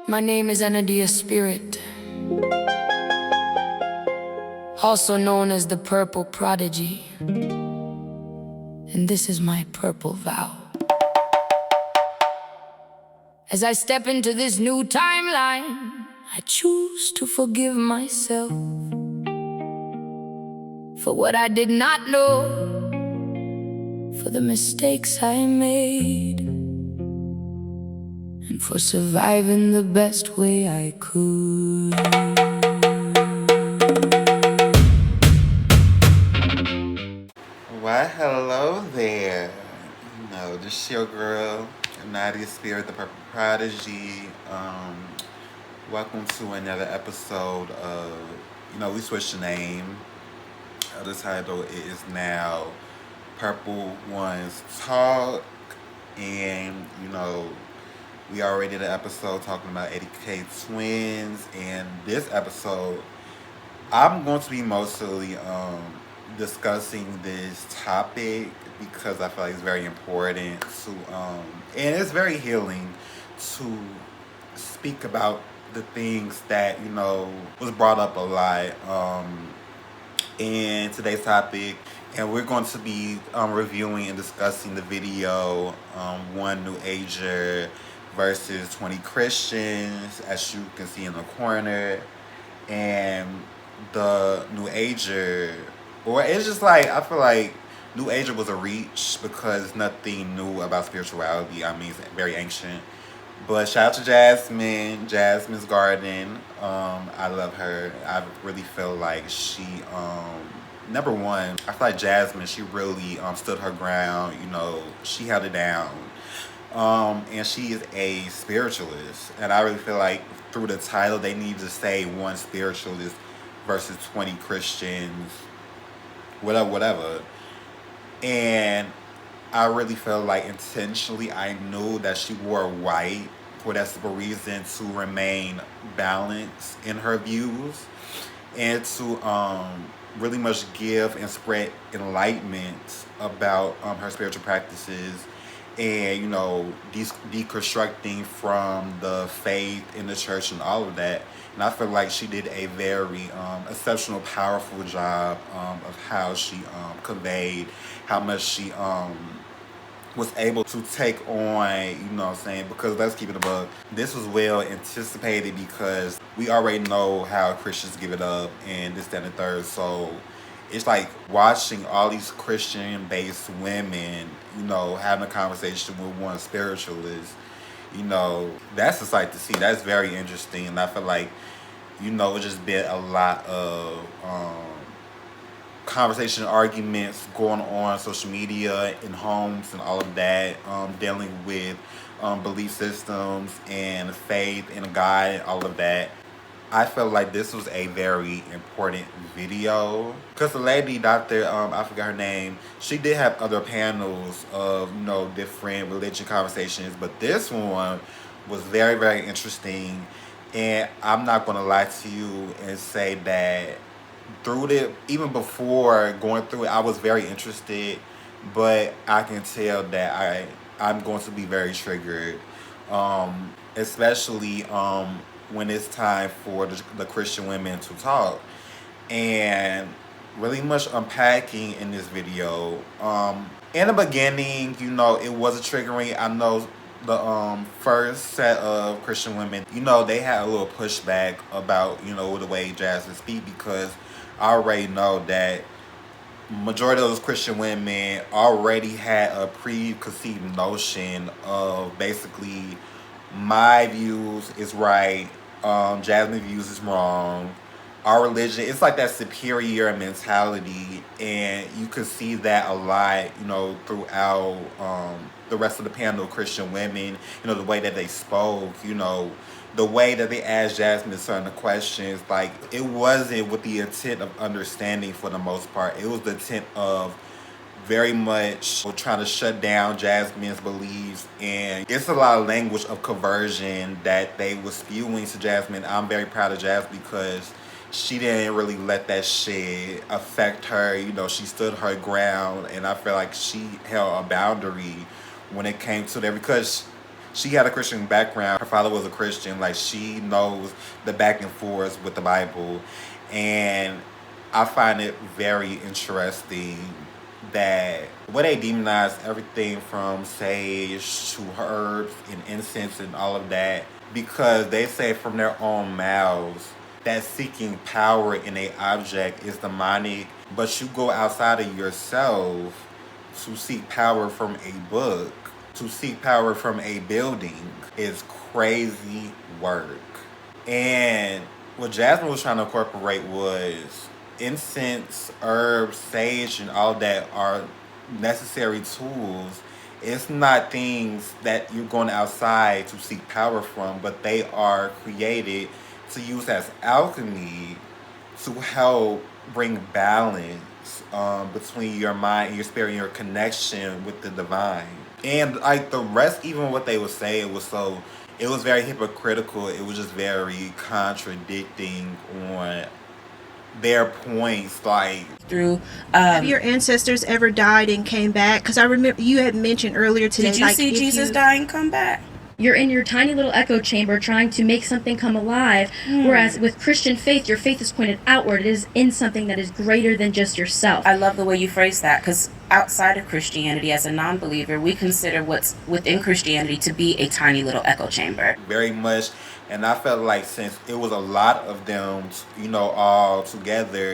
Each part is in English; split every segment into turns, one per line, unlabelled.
My name is Anadia Spirit, also known as the Purple Prodigy, and this is my purple vow. As I step into this new timeline, I choose to forgive myself for what I did not know, for the mistakes I made, and for surviving the best way I could.
Why, hello there. This is your girl, Anadia Spirit, the Purple Prodigy. Welcome to another episode of, we switched the name. The title is now Purple Ones Talk. And, we already did an episode talking about 80K twins. And this episode, I'm going to be mostly discussing this topic because I feel like it's very important to and it's very healing to speak about the things that was brought up a lot in today's topic. And we're going to be reviewing and discussing the video one new Ager versus 20 Christians, as you can see in the corner. And the new Ager, or it's just like, I feel like new Ager was a reach because nothing new about spirituality. I mean, it's very ancient. But shout out to Jasmine's Garden. I love her. I really feel like she, number one, I feel like Jasmine, she really stood her ground. She held it down. And she is a spiritualist. And I really feel like through the title, they need to say one spiritualist versus 20 Christians, whatever. And I really felt like intentionally I knew that she wore white for that simple reason to remain balanced in her views and to really much give and spread enlightenment about her spiritual practices and deconstructing from the faith in the church and all of that. And I feel like she did a very exceptional, powerful job of how she conveyed how much she was able to take on, because let's keep it above. This was well anticipated because we already know how Christians give it up and this, that, and the third. So it's like watching all these Christian-based women, having a conversation with one spiritualist. That's a sight to see. That's very interesting. And I feel like, it's just been a lot of conversation, arguments going on social media, in homes, and all of that, dealing with belief systems and faith and God and all of that. I felt like this was a very important video because the lady, Dr. I forgot her name, she did have other panels of, different religion conversations, but this one was very, very interesting. And I'm not going to lie to you and say that through it, even before going through it, I was very interested, but I can tell that I'm going to be very triggered, especially when it's time for the Christian women to talk. And really much unpacking in this video. In the beginning, it was a triggering. I know the first set of Christian women, they had a little pushback about, the way Jasmine speak, because I already know that majority of those Christian women already had a preconceived notion of basically my views is right, Jasmine's views is wrong. Our religion, it's like that superior mentality, and you could see that a lot, throughout the rest of the panel of Christian women, the way that they spoke, the way that they asked Jasmine certain questions, like, it wasn't with the intent of understanding for the most part. It was the intent of very much trying to shut down Jasmine's beliefs. And it's a lot of language of conversion that they were spewing to Jasmine. I'm very proud of Jasmine because she didn't really let that shit affect her. She stood her ground, and I feel like she held a boundary when it came to that, because she had a Christian background. Her father was a Christian. Like, she knows the back and forth with the Bible. And I find it very interesting that where they demonize everything from sage to herbs and incense and all of that, because they say from their own mouths that seeking power in a object is demonic, but you go outside of yourself to seek power from a book, to seek power from a building, is crazy work. And what Jasmine was trying to incorporate was incense, herbs, sage, and all that are necessary tools. It's not things that you're going outside to seek power from, but they are created to use as alchemy to help bring balance between your mind and your spirit and your connection with the divine. And like the rest, even what they would say, it was very hypocritical. It was just very contradicting on their points. Like,
through
have your ancestors ever died and came back? Because I remember you had mentioned earlier today.
Did you see Jesus die and come back?
You're in your tiny little echo chamber trying to make something come alive, whereas with Christian faith, your faith is pointed outward. It is in something that is greater than just yourself.
I love the way you phrase that, because outside of Christianity, as a non-believer, we consider what's within Christianity to be a tiny little echo chamber.
very much. And I felt like since it was a lot of them, all together,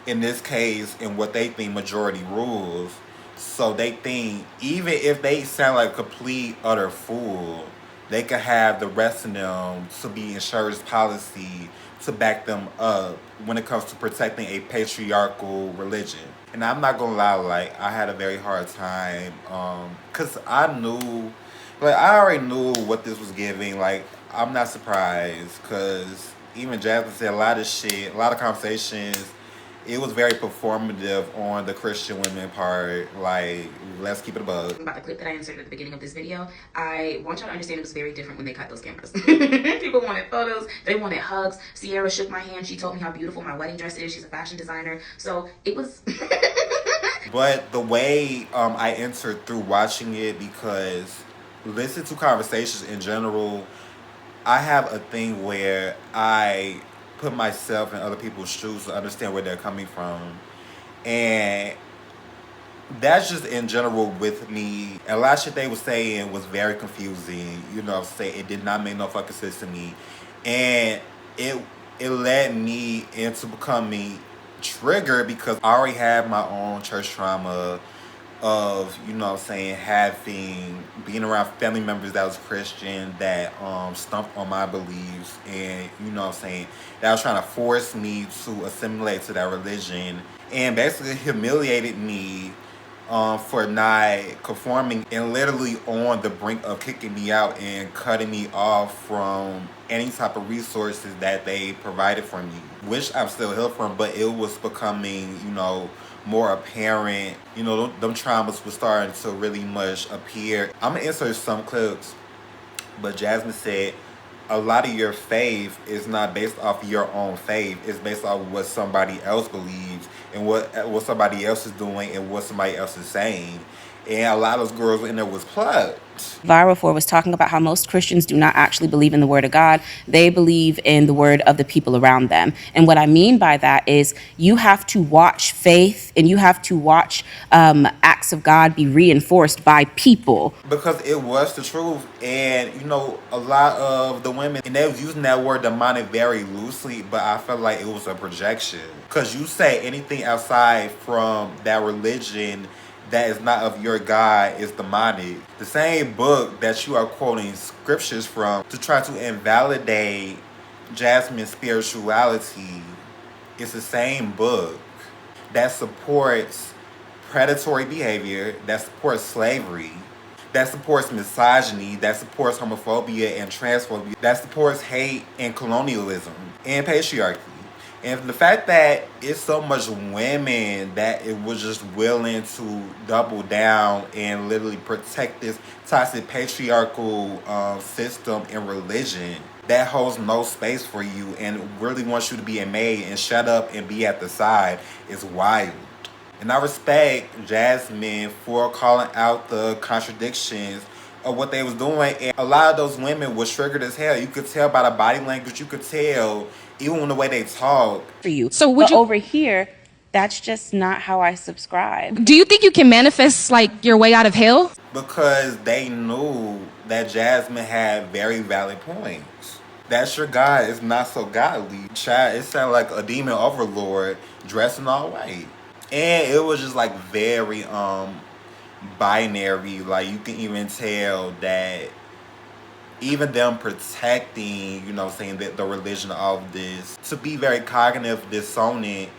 in this case, in what they think majority rules. So they think even if they sound like a complete utter fool, they could have the rest of them to be insurance policy to back them up when it comes to protecting a patriarchal religion. And I'm not gonna lie, like, I had a very hard time, cause I already knew what this was giving. Like, I'm not surprised, cause even Jasmine said a lot of conversations. It was very performative on the Christian women part. Like, let's keep it above.
About the clip that I inserted at the beginning of this video, I want y'all to understand it was very different when they cut those cameras. People wanted photos, they wanted hugs. Sierra shook my hand, she told me how beautiful my wedding dress is. She's a fashion designer, so it was
But the way I entered through watching it, because listen to conversations in general, I have a thing where I put myself in other people's shoes to understand where they're coming from. And that's just in general with me. And a lot of shit they were saying was very confusing. It did not make no fucking sense to me. And it led me into becoming triggered because I already had my own church trauma of, being around family members that was Christian that stumped on my beliefs, and that was trying to force me to assimilate to that religion, and basically humiliated me for not conforming, and literally on the brink of kicking me out and cutting me off from any type of resources that they provided for me, which I'm still healed from. But it was becoming, more apparent. Them traumas were starting to really much appear. I'm gonna insert some clips, but Jasmine said a lot of your faith is not based off your own faith. It's based off what somebody else believes and what somebody else is doing and what somebody else is saying. And a lot of those girls in there was plucked.
Viral for was talking about how most Christians do not actually believe in the word of God. They believe in the word of the people around them. And what I mean by that is you have to watch faith and you have to watch acts of God be reinforced by people.
Because it was the truth. And, a lot of the women, and they was using that word demonic very loosely, but I felt like it was a projection. Because you say anything outside from that religion that is not of your God is demonic. The same book that you are quoting scriptures from to try to invalidate Jasmine's spirituality is the same book that supports predatory behavior, that supports slavery, that supports misogyny, that supports homophobia and transphobia, that supports hate and colonialism and patriarchy. And the fact that it's so much women that it was just willing to double down and literally protect this toxic patriarchal system and religion that holds no space for you and really wants you to be a maid and shut up and be at the side is wild. And I respect Jasmine for calling out the contradictions of what they was doing, and a lot of those women was triggered as hell. You could tell by the body language. You could tell even the way they talk.
For you.
So would
but
you
over here, that's just not how I subscribe.
do you think you can manifest like your way out of hell?
Because they knew that Jasmine had very valid points. That your God is not so godly. Child, it sounded like a demon overlord dressed in all white. And it was just like very binary. Like you can even tell that even them protecting, saying that the religion of this, to be very cognitive dissonant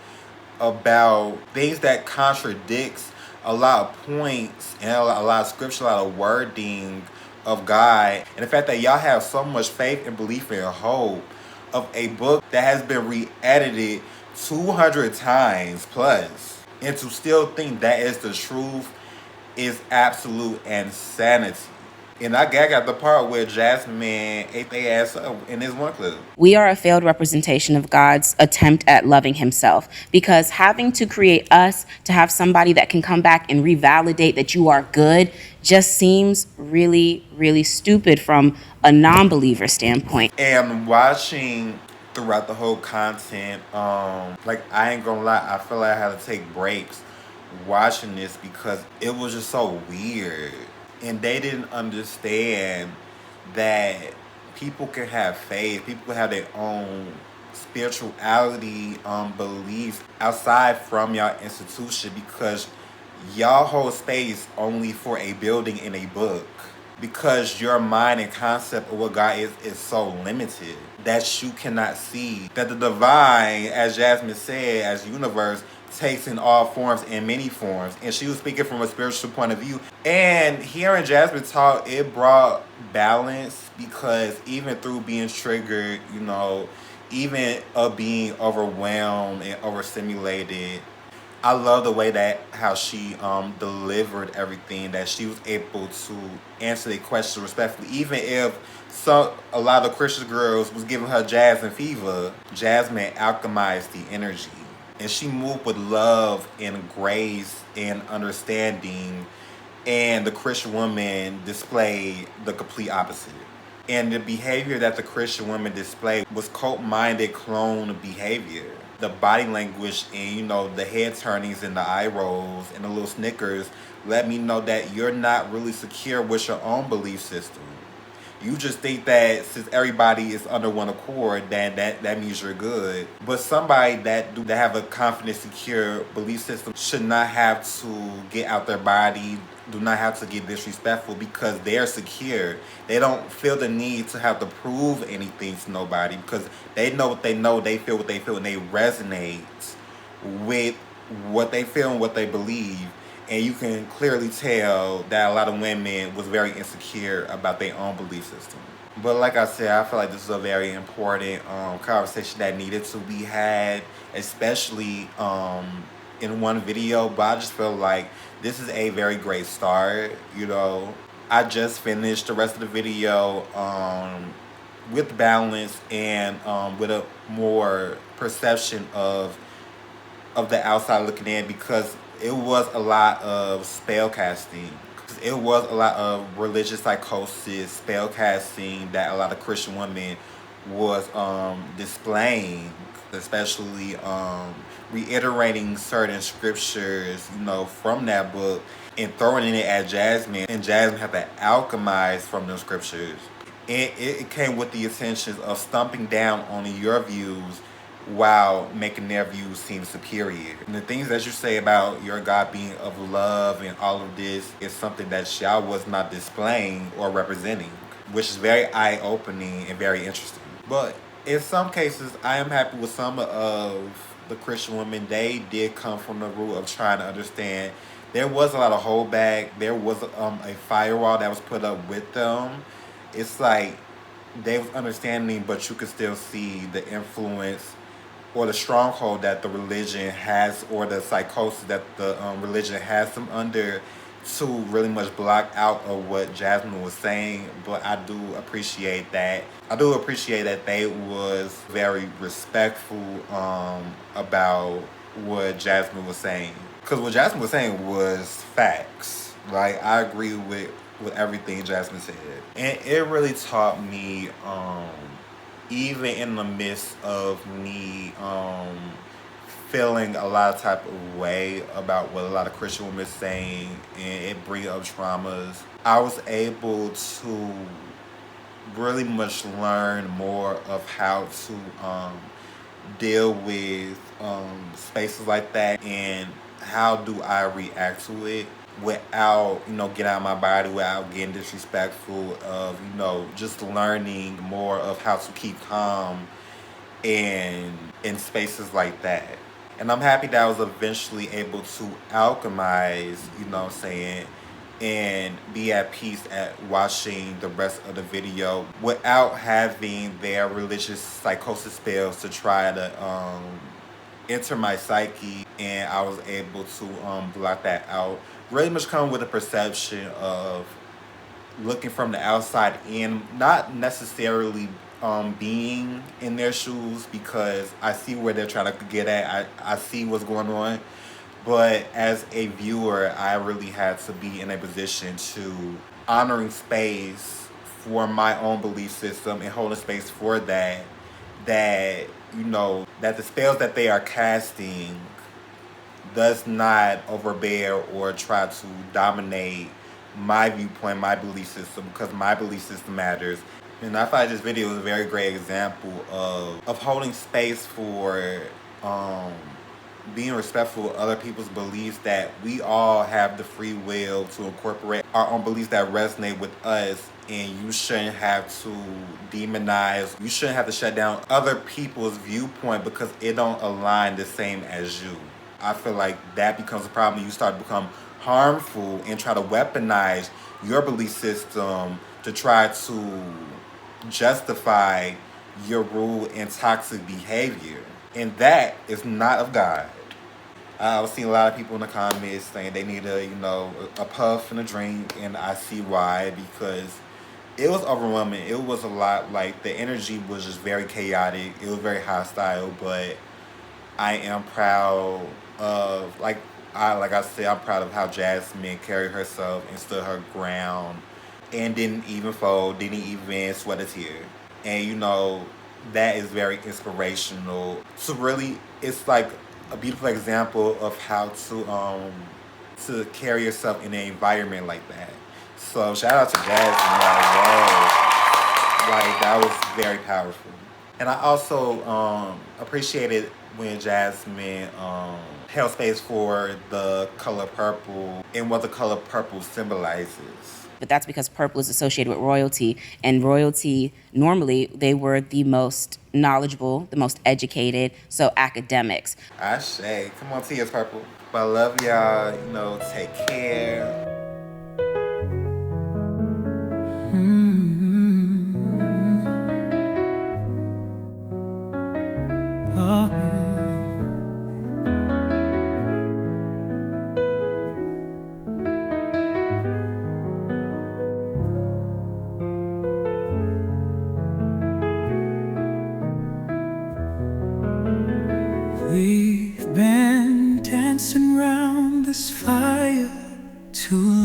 about things that contradicts a lot of points and a lot of scripture, a lot of wording of God. And the fact that y'all have so much faith and belief and hope of a book that has been re-edited 200 times plus, and to still think that is the truth is absolute insanity. And I got the part where Jasmine ate their ass up in this one clip.
We are a failed representation of God's attempt at loving himself, because having to create us to have somebody that can come back and revalidate that you are good just seems really, really stupid from a non-believer standpoint.
And watching throughout the whole content, like I ain't gonna lie, I feel like I had to take breaks watching this because it was just so weird. And they didn't understand that people can have faith, people can have their own spirituality, beliefs outside from y'all institution, because y'all hold space only for a building in a book. Because your mind and concept of what God is so limited that you cannot see that the divine, as Jasmine said, as universe, takes in all forms and many forms. And she was speaking from a spiritual point of view. And hearing Jasmine talk, it brought balance, because even through being triggered, even being overwhelmed and overstimulated, I love the way that how she delivered everything, that she was able to answer the question respectfully, even if a lot of the Christian girls was giving her Jasmine fever. Jasmine alchemized the energy, and she moved with love and grace and understanding, and the Christian woman displayed the complete opposite. And the behavior that the Christian women displayed was cult-minded clone behavior. The body language and, the head turnings and the eye rolls and the little snickers let me know that you're not really secure with your own belief system. You just think that since everybody is under one accord, that means you're good. But somebody that have a confident, secure belief system should not have to get out their body, do not have to get disrespectful, because they're secure. They don't feel the need to have to prove anything to nobody, because they know what they know, they feel what they feel, and they resonate with what they feel and what they believe. And you can clearly tell that a lot of women was very insecure about their own belief system. But like I said, I feel like this is a very important conversation that needed to be had, especially in one video. But I just feel like this is a very great start. I just finished the rest of the video with balance and with a more perception of the outside looking in, because it was a lot of spell casting. It was a lot of religious psychosis, spell casting that a lot of Christian women was displaying, especially reiterating certain scriptures, from that book and throwing it at Jasmine, and Jasmine had to alchemize from those scriptures. And it came with the intentions of stumping down on your views while making their views seem superior. And the things that you say about your God being of love and all of this is something that y'all was not displaying or representing, which is very eye-opening and very interesting. But in some cases, I am happy with some of the Christian women. They did come from the root of trying to understand. There was a lot of holdback. There was a firewall that was put up with them. It's like they was understanding, but you could still see the influence or the stronghold that the religion has, or the psychosis that the religion has them under, to really much block out of what Jasmine was saying. But I do appreciate that. They was very respectful about what Jasmine was saying. Because what Jasmine was saying was facts. Like, I agree with with everything Jasmine said. And it really taught me, even in the midst of me feeling a lot of type of way about what a lot of Christian women are saying, and it bring up traumas, I was able to really much learn more of how to deal with spaces like that, and how do I react to it without, getting out of my body, without getting disrespectful, of, just learning more of how to keep calm in spaces like that. And I'm happy that I was eventually able to alchemize, what I'm saying, and be at peace at watching the rest of the video without having their religious psychosis spells to try to enter my psyche. And I was able to block that out. Really much come with a perception of looking from the outside in, not necessarily being in their shoes, because I see where they're trying to get at. I see what's going on. But as a viewer, I really had to be in a position to honoring space for my own belief system and holding space for that that the spells that they are casting does not overbear or try to dominate my viewpoint, my belief system, because my belief system matters. And I thought this video was a very great example of holding space for being respectful of other people's beliefs, that we all have the free will to incorporate our own beliefs that resonate with us, and you shouldn't have to demonize, you shouldn't have to shut down other people's viewpoint because it don't align the same as you. I feel like that becomes a problem. You start to become harmful and try to weaponize your belief system to try to justify your rude and toxic behavior. And that is not of God. I was seeing a lot of people in the comments saying they need a puff and a drink, and I see why, because it was overwhelming. It was a lot. Like, the energy was just very chaotic. It was very hostile, but I am proud of, like I said, I'm proud of how Jasmine carried herself and stood her ground and didn't even fold, didn't even sweat a tear. And that is very inspirational. So really, it's like a beautiful example of how to carry yourself in an environment like that. So shout out to Jasmine. Like, that was very powerful. And I also appreciated when Jasmine held space for the color purple and what the color purple symbolizes.
But that's because purple is associated with royalty, and royalty, normally, they were the most knowledgeable, the most educated, so academics.
I say, come on, Tia's purple. But I love y'all, take care.
We've been dancing round this fire too